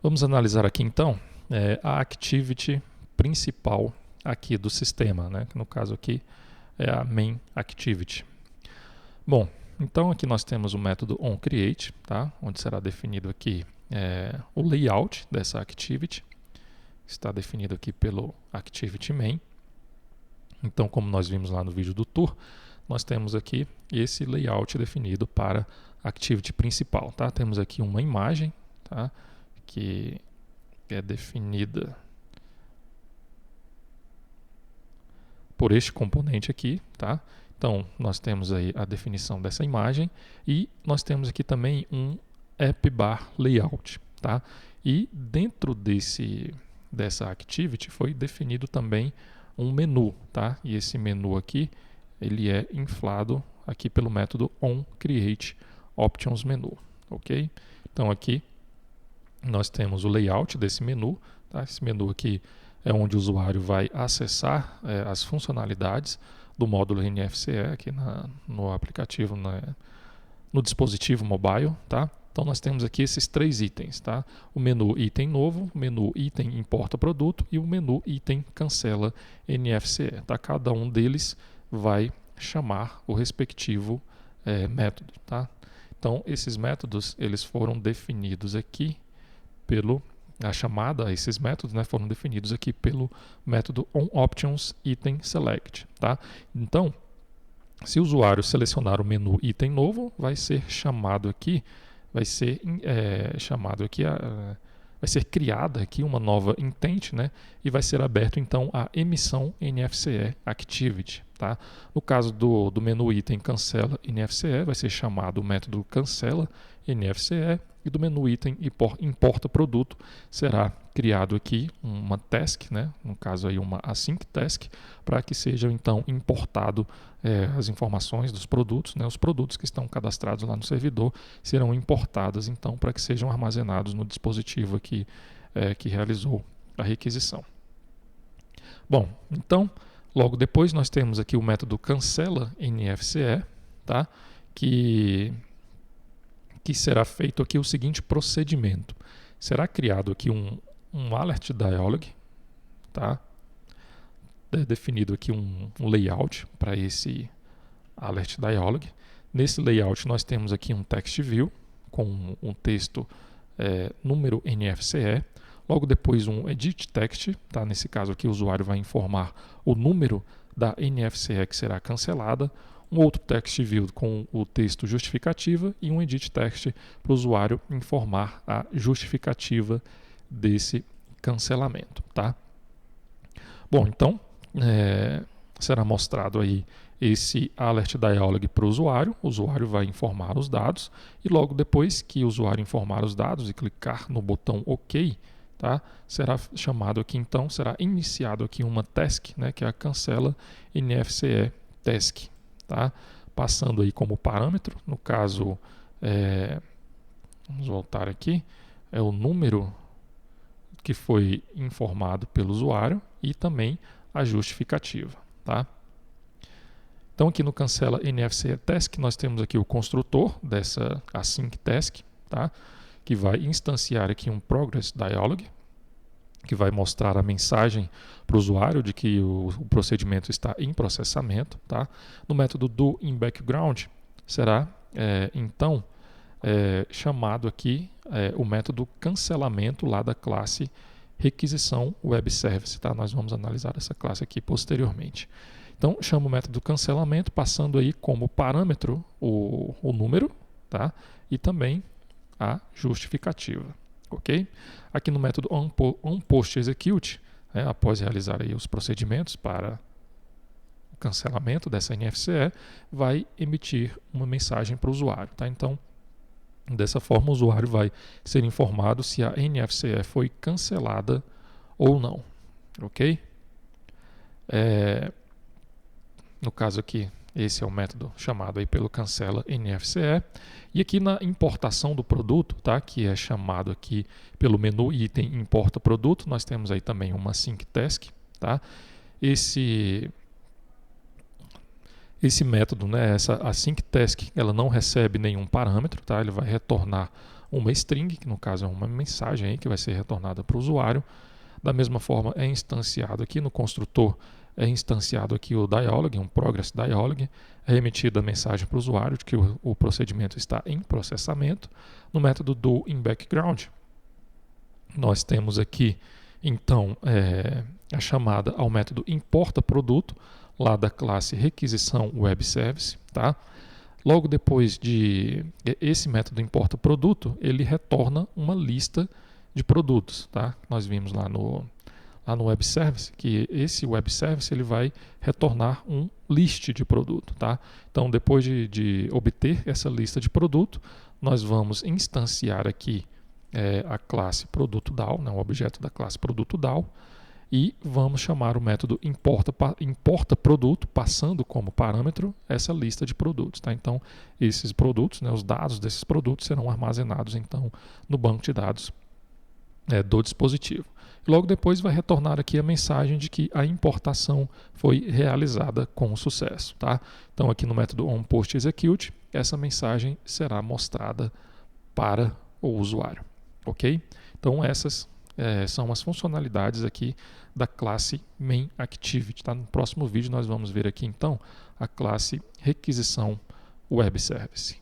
Vamos analisar aqui então a activity principal aqui do sistema, né? Que no caso aqui é a main activity. Bom, então aqui nós temos o método onCreate, tá? Onde será definido aqui o layout dessa activity. Está definido aqui pelo activity main. Então, como nós vimos lá no vídeo do tour, nós temos aqui esse layout definido para a activity principal, tá? Temos aqui uma imagem, tá? Que é definida por este componente aqui, tá? Então, nós temos aí a definição dessa imagem e nós temos aqui também um app bar layout, tá? E dentro dessa activity foi definido também um menu, tá? E esse menu aqui, ele é inflado aqui pelo método onCreateOptionsMenu, ok? Então aqui nós temos o layout desse menu, tá? Esse menu aqui é onde o usuário vai acessar as funcionalidades do módulo NFCE aqui no aplicativo, no dispositivo mobile, tá? Então nós temos aqui esses três itens, tá? O menu item novo, o menu item importa produto e o menu item cancela NFCE, tá? Cada um deles vai chamar o respectivo método, tá? Então esses métodos eles foram definidos aqui a chamada a esses métodos, né, foram definidos aqui pelo método onOptionsItemSelect, tá? Então, se o usuário selecionar o menu item novo, vai ser chamado aqui, vai ser criada aqui uma nova intent, né, e vai ser aberto então a emissão NFCE Activity, tá? No caso do menu item cancela NFCE, vai ser chamado o método cancela NFCE, e do menu item importa produto será criado aqui uma task, né? No caso aí uma async task, para que sejam então importado as informações dos produtos, né? Os produtos que estão cadastrados lá no servidor serão importados então para que sejam armazenados no dispositivo aqui que realizou a requisição. Bom, então logo depois nós temos aqui o método cancela NFCE, tá? Que será feito aqui o seguinte procedimento. Será criado aqui um alert dialog, tá? Definido aqui um layout para esse alert dialog. Nesse layout nós temos aqui um text view com um texto número NFCE. Logo depois um edit text, tá? Nesse caso aqui o usuário vai informar o número da NFCE que será cancelada. Um outro text view com o texto justificativa e um edit text para o usuário informar a justificativa desse cancelamento, tá? Bom, então será mostrado aí esse alert dialog para o usuário vai informar os dados e logo depois que o usuário informar os dados e clicar no botão OK, tá? Será chamado aqui então, será iniciado aqui uma task, né, que é a cancela NFCE task. Tá? Passando aí como parâmetro, no caso, vamos voltar aqui, é o número que foi informado pelo usuário e também a justificativa. Tá? Então aqui no cancela NFCE task nós temos aqui o construtor dessa async task, tá? Que vai instanciar aqui um progress dialog, que vai mostrar a mensagem para o usuário de que o procedimento está em processamento, tá? No método do inBackground será então chamado aqui o método cancelamento lá da classe requisição web service, tá? Nós vamos analisar essa classe aqui posteriormente. Então chama o método cancelamento passando aí como parâmetro o número, tá? E também a justificativa. Okay? Aqui no método onPostExecute, após realizar aí os procedimentos para o cancelamento dessa NFCE, vai emitir uma mensagem para o usuário. Tá? Então, dessa forma, o usuário vai ser informado se a NFCE foi cancelada ou não. Ok? No caso aqui, esse é o método chamado aí pelo cancela NFCE. E aqui na importação do produto, tá? Que é chamado aqui pelo menu item importa produto, nós temos aí também uma sync task, tá? Esse método, né, essa async task, ela não recebe nenhum parâmetro, tá? Ele vai retornar uma string, que no caso é uma mensagem aí que vai ser retornada para o usuário. Da mesma forma, é instanciado aqui no construtor, é instanciado aqui o dialog, um progress dialog, é remetida a mensagem para o usuário de que o procedimento está em processamento. No método do in background, nós temos aqui, então, a chamada ao método importa produto, lá da classe requisição web service, tá? Logo depois de esse método importa produto, ele retorna uma lista de produtos, tá? Nós vimos lá no web service que esse web service ele vai retornar um list de produto, tá? Então, depois de obter essa lista de produto, nós vamos instanciar aqui a classe produto DAO, né, o objeto da classe produto DAO, e vamos chamar o método importa produto, passando como parâmetro essa lista de produtos, tá? Então, esses produtos, né, os dados desses produtos serão armazenados então no banco de dados do dispositivo. Logo depois vai retornar aqui a mensagem de que a importação foi realizada com sucesso, tá? Então, aqui no método onPostExecute, essa mensagem será mostrada para o usuário, ok? Então, essas são as funcionalidades aqui da classe MainActivity, tá? No próximo vídeo nós vamos ver aqui então a classe requisição web service.